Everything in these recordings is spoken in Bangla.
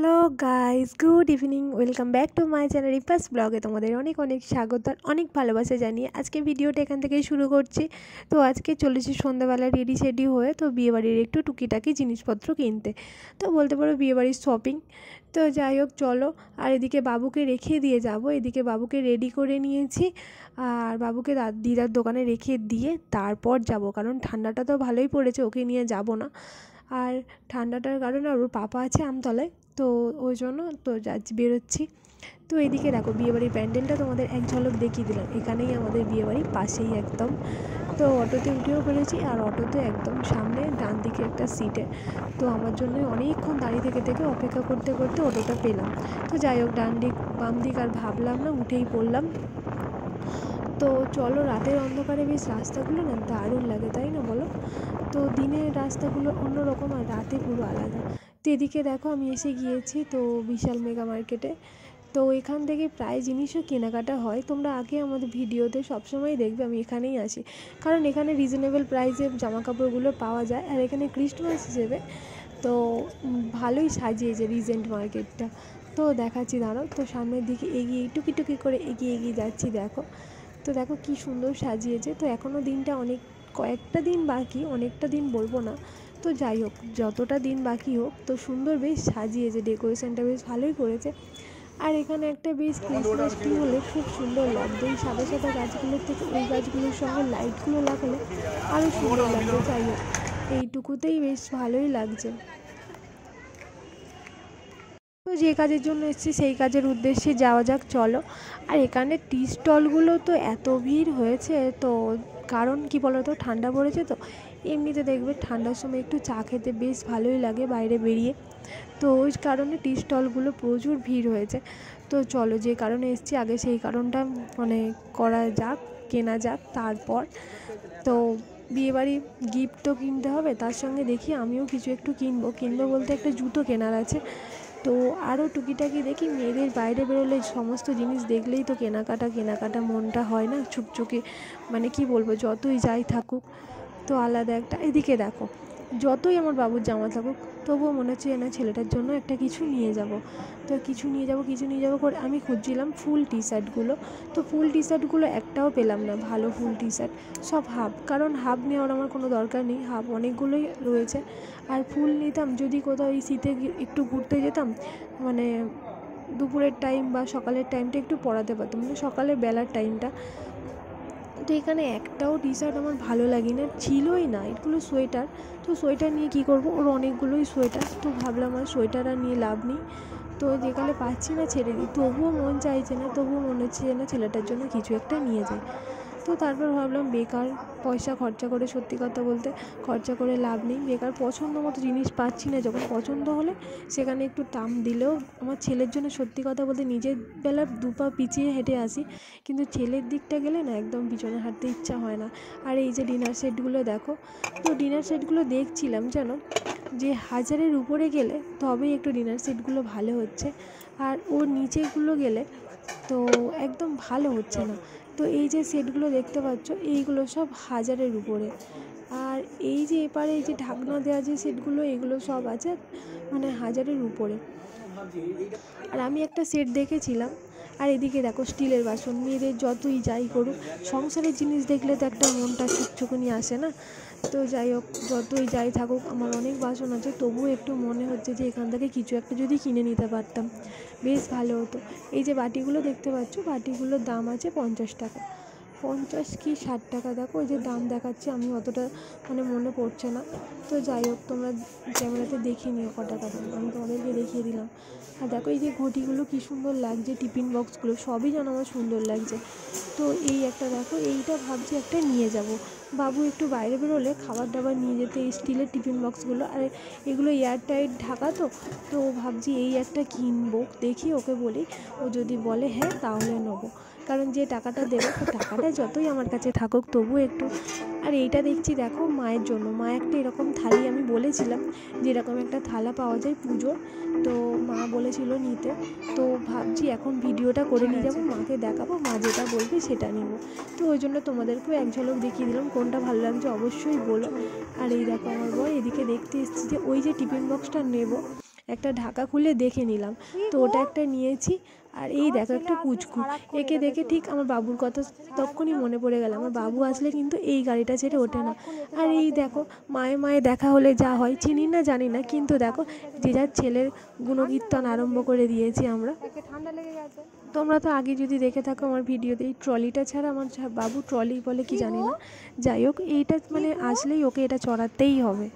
Hello guys, good evening. Welcome back to my channel রিপাস ব্লগে তোমাদের অনেক অনেক স্বাগত আর অনেক ভালোবাসা জানিয়ে আজকে ভিডিওটা এখান থেকেই শুরু করছি। তো আজকে চলেছি সন্ধ্যাবেলা রেডি সেডি হয়ে তো বিয়েবাড়ির একটু টুকিটাকি জিনিসপত্র কিনতে, তো বলতে পারো বিয়েবাড়ির শপিং। তো যাই হোক চলো, আর এদিকে বাবুকে রেখে দিয়ে যাব, এদিকে বাবুকে রেডি করে নিয়েছি আর বাবুকে দিদার দোকানে রেখে দিয়ে তারপর যাব, কারণ ঠান্ডাটা তো ভালোই পড়েছে, ওকে নিয়ে যাব না। আর ঠান্ডাটার কারণে ওর পাপা আছে আমতলায়, তো ওই জন্য তো যাচ্ছি, বেরোচ্ছি। তো এদিকে দেখো বিয়েবাড়ির প্যান্ডেলটা তোমাদের এক ঝলক দেখিয়ে দিলাম, এখানেই আমাদের বিয়েবাড়ির পাশেই একদম। তো অটোতে উঠেও পেরেছি, আর অটোতে একদম সামনে ডান দিকে একটা সিটে। তো আমার জন্য অনেকক্ষণ দাঁড়িয়ে থেকে থেকে অপেক্ষা করতে করতে অটোটা পেলাম। তো যাই হোক, ডান দিক বাম দিক আর ভাবলাম না, উঠেই পড়লাম। তো চলো, রাতের অন্ধকারে বেশ রাস্তাগুলো না দারুণ লাগে, তাই না বলো? তো দিনের রাস্তাগুলো অন্যরকম আর রাতে পুরো আলাদা। তো এদিকে দেখো আমি এসে গিয়েছি তো বিশাল মেগা মার্কেটে। তো এখান থেকে প্রায় জিনিসও কেনাকাটা হয়, তোমরা আগে আমাদের ভিডিওতে সবসময় দেখবে আমি এখানেই আসি, কারণ এখানে রিজনেবল প্রাইসে জামাকাপড়গুলো পাওয়া যায়। আর এখানে ক্রিসমাস হিসেবে তো ভালোই সাজিয়েছে রিজেন্ট মার্কেটটা। তো দেখাচ্ছি, দাঁড়াও। তো সামনের দিকে এগিয়ে টুকি টুকি করে এগিয়ে যাচ্ছি, দেখো। তো দেখো কি সুন্দর সাজিয়েছে। তো এখনও দিনটা অনেক, কয়েকটা দিন বাকি, অনেকটা দিন বলবো না। তো যাই হোক, যতটা দিন বাকি হোক, তো সুন্দর বেশ সাজিয়েছে, ডেকোরেশনটা বেশ ভালোই করেছে। আর এখানে একটা বেশ ক্রিসমাস ট্রি হলে খুব সুন্দর লাগবে, এই সাদা সাদা গাছগুলোর থেকে ওই গাছগুলোর সঙ্গে লাইটগুলো লাগালে আরও সুন্দর লাগবে। যাই হোক, এইটুকুতেই বেশ ভালোই লাগছে। তো যে কাজের জন্য এসেছি সেই কাজের উদ্দেশ্যে যাওয়া যাক, চলো। আর এখানে টি স্টলগুলো তো এত ভিড় হয়েছে, তো কারণ কি বলো তো, ঠান্ডা পড়েছে তো। এমনিতে দেখবে ঠান্ডার সময় একটু চা খেতে বেশ ভালোই লাগে বাইরে বেরিয়ে, তো ওই কারণে টি স্টলগুলো প্রচুর ভিড় হয়েছে। তো চলো, যে কারণে এসেছি আগে সেই কারণটা মানে করা যাক, কেনা যাক তারপর। তো বিয়েবাড়ি গিফটও কিনতে হবে, তার সঙ্গে দেখি আমিও কিছু একটু কিনবো বলতে একটা জুতো কেনার আছে। তো আরও টুকিটাকি দেখি, মেয়েদের বাইরে বেরোলে সমস্ত জিনিস দেখলেই তো কেনাকাটা মনটা হয় না চুকচুকে, মানে কি বলবো, যতই যাই থাকুক তো আলাদা একটা। এদিকে দেখো, যতই আমার বাবুর জামা থাকুক তবুও মনে হচ্ছে না ছেলেটার জন্য একটা কিছু নিয়ে যাব। তো কিছু নিয়ে যাব করে আমি খুঁজছিলাম ফুল টি শার্টগুলো। তো ফুল টি শার্টগুলো একটাও পেলাম না ভালো ফুল টি শার্ট, সব হাফ, কারণ হাফ নেওয়ার আমার কোনো দরকার নেই, হাফ অনেকগুলোই রয়েছে। আর ফুল নিতাম যদি কোথাও এই শীতে একটু ঘুরতে যেতাম, মানে দুপুরের টাইম বা সকালের টাইমটা একটু পরাতে পারতাম, মানে সকালের বেলার টাইমটা। তো এখানে একটাও টি শার্ট আমার ভালো লাগে না, ছিলই না, এগুলো সোয়েটার। তো সোয়েটার নিয়ে কী করবো, ওর অনেকগুলোই সোয়েটার, তো ভাবলাম আর সোয়েটার আর নিয়ে লাভ নেই। তো যেখানে পাচ্ছি না ছেড়ে দিই, তবুও মন চাইছে না, তবুও মনে হচ্ছে যে না ছেলেটার জন্য কিছু একটা নিয়ে যাই। তো তারপর ভাবলাম বেকার পয়সা খরচা করে, সত্যি কথা বলতে খরচা করে লাভ নেই, বেকার পছন্দ মতো জিনিস পাচ্ছি না, যখন পছন্দ হলে সেখানে একটু দাম দিলেও। আমার ছেলের জন্য সত্যি কথা বলতে নিজের বেলা দুপা পিছিয়ে হেঁটে আসি, কিন্তু ছেলের দিকটা গেলে না একদম পিছনে হাঁটতে ইচ্ছা হয় না। আর এই যে ডিনার সেটগুলো দেখো, তো ডিনার সেটগুলো দেখছিলাম যেন যে 1000-এর উপরে গেলে তবেই একটু ডিনার সেটগুলো ভালো হচ্ছে, আর ওর নিচেগুলো গেলে তো একদম ভালো হচ্ছে না। তো এই যে সেটগুলো দেখতে পাচ্ছ, এইগুলো সব 1000-এর উপরে। আর এই যে এপারে এই যে ঢাকনা দেওয়া যে সেটগুলো, এগুলো সব আছে মানে 1000-এর উপরে। আর আমি একটা সেট দেখেছিলাম। আর এদিকে দেখো স্টিলের বাসন, মেয়েদের যতই যাই করুক সংসারের জিনিস দেখলে তো একটা মনটা চুকচুকুনি আসে না। তো যাই হোক, যতই যাই থাকুক আমার অনেক বাসন আছে, তবুও একটু মনে হচ্ছে যে এখান থেকে কিছু একটা যদি কিনে নিতে পারতাম বেশ ভালো হতো। এই যে বাটিগুলো দেখতে পাচ্ছ, বাটিগুলোর দাম আছে 50 টাকা, 50 কি 60 টাকা, দেখো ওই যে দাম দেখাচ্ছে, আমি অতটা মানে মনে পড়ছে না। তো যাই হোক, তোমরা ক্যামেরাতে দেখিয়ে নিও ক টাকা দাম, আমি তোমাদেরকে দেখিয়ে দিলাম। আর দেখো এই যে ঘটিগুলো কী সুন্দর লাগছে, টিফিন বক্সগুলো সবই যেন আমার সুন্দর লাগছে। তো এই একটা দেখো, এইটা ভাবছি একটা নিয়ে যাব, বাবু একটু বাইরে বেরোলে খাবার দাবার নিয়ে যেতে, এই স্টিলের টিফিন বক্সগুলো। আর এগুলো এয়ারটাইট ঢাকা, তো ভাবছি এই একটা কিনবো, দেখি ওকে বলি, ও যদি বলে হ্যাঁ তাহলে নেবো, কারণ যে টাকাটা দেবে তো টাকাটা যতই আমার কাছে থাকুক তবু একটু। আর এইটা দেখছি দেখো মায়ের জন্য, মা একটা এরকম থালি, আমি বলেছিলাম যে এরকম একটা থালা পাওয়া যায় পুজোর, তো মা বলেছিল নিতে। তো ভাবছি এখন ভিডিওটা করে নিয়ে যাবো, মাকে দেখাবো, মা যেটা বলবে সেটা নিব। তো ওই জন্য তোমাদেরকেও এক ঝলক দেখিয়ে দিলাম, কোনটা ভালো লাগছে অবশ্যই বলো। আর এই দেখো আমার বর এদিকে দেখতে এসেছি যে ওই যে টিফিন বক্সটা নেব, একটা ঢাকা খুলে দেখে নিলাম। তো ওটা একটা নিয়েছি। আর এই দেখো একটা পুচকু, একে দেখে ঠিক আমার বাবুর কথা তখনই মনে পড়ে গেল। আমার বাবু আসলে কিন্তু এই গাড়িটা ছেড়ে ওঠে না। আর এই দেখো মায়ে মায়ে দেখা হলে যা হয়, চিনি না জানি না, কিন্তু দেখো যে যার ছেলের গুণকীর্তন আরম্ভ করে দিয়েছি আমরা। ঠান্ডা লেগে গেছে। তোমরা তো আগে যদি দেখে থাকো আমার ভিডিওতে, এই ট্রলিটা ছাড়া আমার বাবু ট্রলি বলে কি জানি না, যাই হোক এইটা মানে আসলেই ওকে এটা চড়াতেই হবে।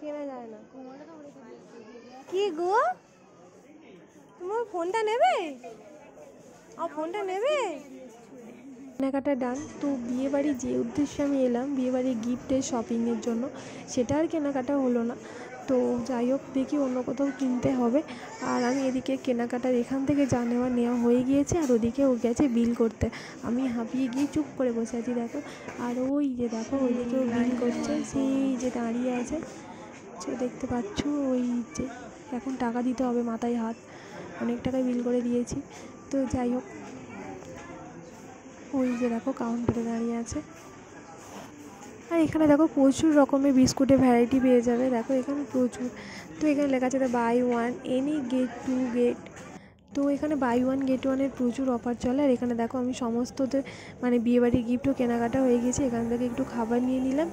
কেনা যায় না। কি গো, তোমার ফোনটা নেবে? ফোনটা নেবে? কেনাকাটা ডান। তো বিয়েবাড়ি যে উদ্দেশ্যে আমি এলাম, বিয়েবাড়ি গিফটের শপিংয়ের জন্য, সেটা আর কেনাকাটা হলো না। তো যাই হোক দেখি অন্য কোথাও কিনতে হবে। আর আমি এদিকে কেনাকাটার এখান থেকে যা নেওয়া হয়ে গিয়েছে, আর ওদিকে ও গেছে বিল করতে। আমি হাঁপিয়ে গিয়ে চুপ করে বসে আছি দেখো। আর ওই যে দেখো ওইদিকে ও বিল করছে, সেই যে দাঁড়িয়ে আছে, সে দেখতে পাচ্ছ, ওই যে এখন টাকা দিতে হবে, মাথায় হাত, অনেক টাকায় বিল করে দিয়েছি। তো যাই হোক ওই যে দেখো কাউন্টারে দাঁড়িয়ে আছে। আর এখানে দেখো প্রচুর রকমের বিস্কুটের ভ্যারাইটি পেয়ে যাবে, দেখো এখানে প্রচুর। তো এখানে লেখা আছে by one any gate to gate. তো এখানে বাই ওয়ান গেট ওয়ানের প্রচুর অফার চলে। আর এখানে দেখো আমি সমস্তদের মানে বিয়েবাড়ির গিফটও কেনাকাটা হয়ে গেছে, এখান থেকে একটু খাবার নিয়ে নিলাম।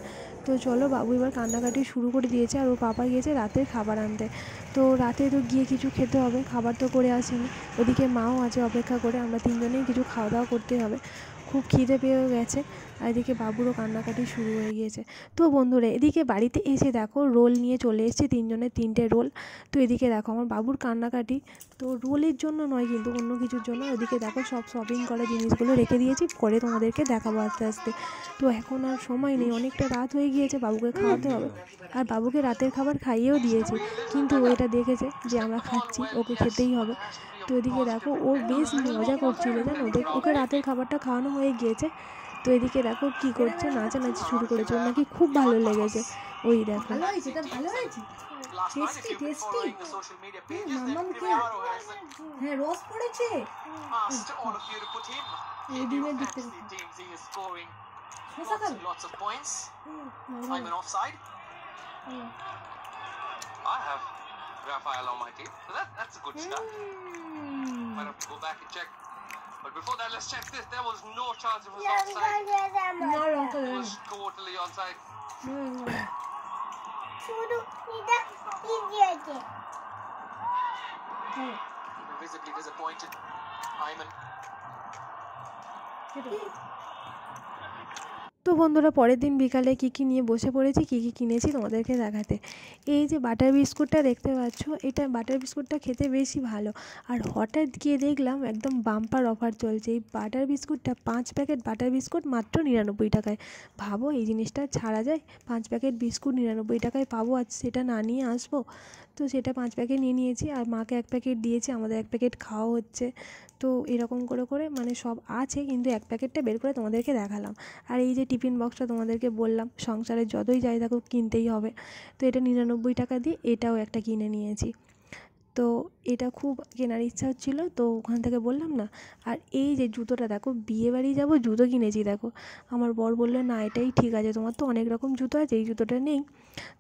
তো চলো, বাবু এবার কান্নাকাটি শুরু করে দিয়েছে, আর ওর পাপা গিয়েছে রাতের খাবার আনতে। তো রাতে তো গিয়ে কিছু খেতে হবে, খাবার তো করে আসেনি, ওদিকে মাও আছে অপেক্ষা করে, আমরা তিনজনেই কিছু খাওয়া দাওয়া করতে হবে। খুব খিদে পেয়ে গেছে। আর এদিকে বাবুরও কান্নাকাটি শুরু হয়ে গিয়েছে। তো বন্ধুরা এদিকে বাড়িতে এসে দেখো রোল নিয়ে চলে এসেছি, তিনজনের 3টে রোল। তো এদিকে দেখো আমার বাবুর কান্নাকাটি, তো রোলের জন্য নয় কিন্তু অন্য কিছুর জন্য। ওদিকে দেখো সব শপিং করা জিনিসগুলো রেখে দিয়েছি, পরে তোমাদেরকে দেখাবো আস্তে আস্তে। তো এখন আর সময় নেই, অনেকটা রাত হয়ে গিয়েছে, বাবুকে খাওয়াতে হবে। আর বাবুকে রাতের খাবার খাইয়েও দিয়েছি, কিন্তু ও এটা দেখেছে যে আমরা খাচ্ছি, ওকে খেতেই হবে। তো এদিকে দেখো ওর বেশ মজা করছিল জানো, ওকে রাতের খাবারটা খাওয়ানো হয়ে গিয়েছে। তো এদিকে দেখো কি করছে, নাচানাচি শুরু করেছে, ওর নাকি খুব ভালো লেগেছে। ওই দেখো ভালো হয়েছে, টেস্টি টেস্টি। মাম্মামকে হ্যাঁ রস পড়েছে। এই ডিমের দিক থেকে শসা খাবে। I have Raphael on my team, so that's a good start. Might have to go back and check. But before that, let's check this. There was no chance it was offside. It was totally onside. Visibly disappointed. Ayman. তো বন্ধুরা পরের দিন বিকালে কী নিয়ে বসে পড়েছি, কী কিনেছি তোমাদেরকে দেখাতে। এই যে বাটার বিস্কুটটা দেখতে পাচ্ছ, এটা বাটার বিস্কুটটা খেতে বেশি ভালো। আর হঠাৎ গিয়ে দেখলাম একদম বাম্পার অফার চলছে, এই বাটার বিস্কুটটা 5 প্যাকেট বাটার বিস্কুট মাত্র 99 টাকায়। ভাবো এই জিনিসটা ছাড়া যায়, 5 প্যাকেট বিস্কুট 99 টাকায় পাবো, আর সেটা না নিয়ে আসবো? তো সেটা 5 প্যাকেট নিয়ে নিয়েছি, আর মাকে 1 প্যাকেট দিয়েছি, আমাদের 1 প্যাকেট খাওয়া হচ্ছে। তো এরকম করে মানে সব আছে, কিন্তু 1 প্যাকেটটা বের করে তোমাদেরকে দেখালাম। আর এই যে টিফিন বক্সটা তোমাদেরকে বললাম, সংসারে যতই যাই থাকুক কিনতেই হবে। তো এটা 99 টাকা দিয়ে এটাও একটা কিনে নিয়েছি। তো এটা খুব কেনার ইচ্ছা হচ্ছিলো, তো ওখান থেকে বললাম না। আর এই যে জুতোটা দেখো, বিয়েবাড়ি যাবো জুতো কিনেছি দেখো। আমার বর বললো না এটাই ঠিক আছে, তোমার তো অনেক রকম জুতো আছে, এই জুতোটা নেই।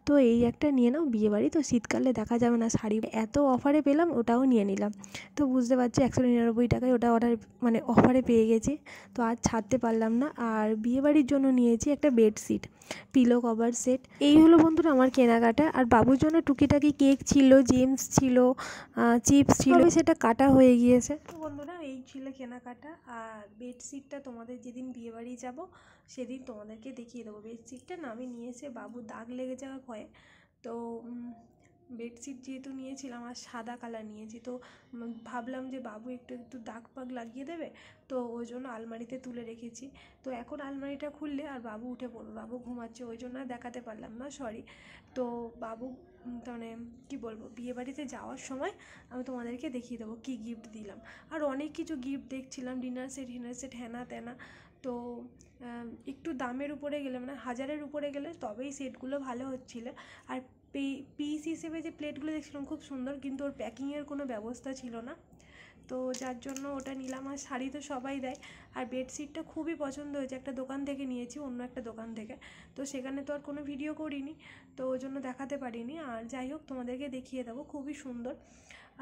তো এই একটা নিয়ে নাও, বিয়েবাড়ি তো শীতকালে দেখা যাবে না শাড়ি, এত অফারে পেলাম ওটাও নিয়ে নিলাম। তো বুঝতে পারছি 199 টাকায় ওটা মানে অফারে পেয়ে গেছি, তো আর ছাড়তে পারলাম না। আর বিয়েবাড়ির জন্য নিয়েছি একটা বেডশিট, পিলো কভার সেট। এই হলো বন্ধুরা আমার কেনাকাটা। আর বাবুর জন্য টুকিটাকি কেক ছিল, জেমস ছিল, চিপস ছিল, সেটা কাটা হয়ে গিয়েছে। তো বন্ধুরা এই ছিল কেনাকাটা। আর বেডশিটটা তোমাদের যেদিন বিয়েবাড়ি যাব সেদিন তোমাদেরকে দেখিয়ে দেবো। বেডশিটটা না আমি নিয়ে এসে বাবু দাগ লেগে যাওয়ার ভয়ে, তো বেডশিট যেহেতু নিয়েছিলাম আর সাদা কালার নিয়েছি, তো ভাবলাম যে বাবু একটু দাগ পাগ লাগিয়ে দেবে, তো ওই জন্য আলমারিতে তুলে রেখেছি। তো এখন আলমারিটা খুললে আর বাবু উঠে পড়বে, বাবু ঘুমাচ্ছে, ওই জন্য আর দেখাতে পারলাম না, সরি। তো বাবু মানে কী বলবো, বিয়েবাড়িতে যাওয়ার সময় আমি তোমাদেরকে দেখিয়ে দেবো কী গিফট দিলাম। আর অনেক কিছু গিফট দেখছিলাম, ডিনার সেট হ্যানা ত্যানা। তো একটু দামের উপরে গেলে মানে 1000-এর উপরে গেলে তবেই সেটগুলো ভালো হচ্ছিলো। আর পিস হিসেবে যে প্লেটগুলো দেখছিলাম খুব সুন্দর, কিন্তু ওর প্যাকিংয়ের কোনো ব্যবস্থা ছিল না। তো যার জন্য ওটা নিলাম। আর শাড়ি তো সবাই দেয়, আর বেডশিটটা খুবই পছন্দ হয়েছে, একটা দোকান থেকে নিয়েছি, অন্য একটা দোকান থেকে। তো সেখানে তো আর কোনো ভিডিও করিনি, তো ওই জন্য দেখাতে পারিনি। আর যাই হোক তোমাদেরকে দেখিয়ে দেবো, খুবই সুন্দর।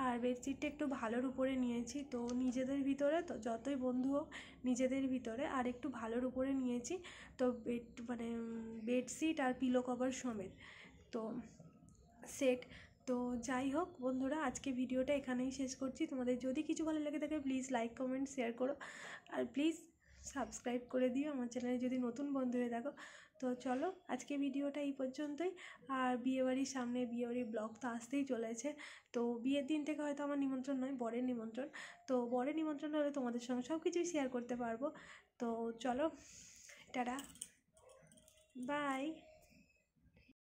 আর বেডশিটটা একটু ভালোর উপরে নিয়েছি, তো নিজেদের ভিতরে তো যতই বন্ধু হোক নিজেদের ভিতরে আর একটু ভালোর উপরে নিয়েছি। তো বেডশিট আর পিলো কভার সমেত তো সেট। তো যাই হোক বন্ধুরা, আজকে ভিডিওটা এখানেই শেষ করছি। তোমাদের যদি কিছু ভালো লেগে থাকে প্লিজ লাইক কমেন্ট শেয়ার করো, আর প্লিজ সাবস্ক্রাইব করে দিও আমার চ্যানেলে যদি নতুন বন্ধু হয়ে থাকো। তো চলো আজকে ভিডিওটা এই পর্যন্তই। আর বিয়েবাড়ির সামনে বিয়েবাড়ির ব্লগ তো আসতেই চলেছে। তো বিয়ের দিন থেকে হয়তো আমার নিমন্ত্রণ নয়, বরের নিমন্ত্রণ। তো বরের নিমন্ত্রণ হলে তোমাদের সঙ্গে সব কিছুই শেয়ার করতে পারবো। তো চলো, টাটা, বাই।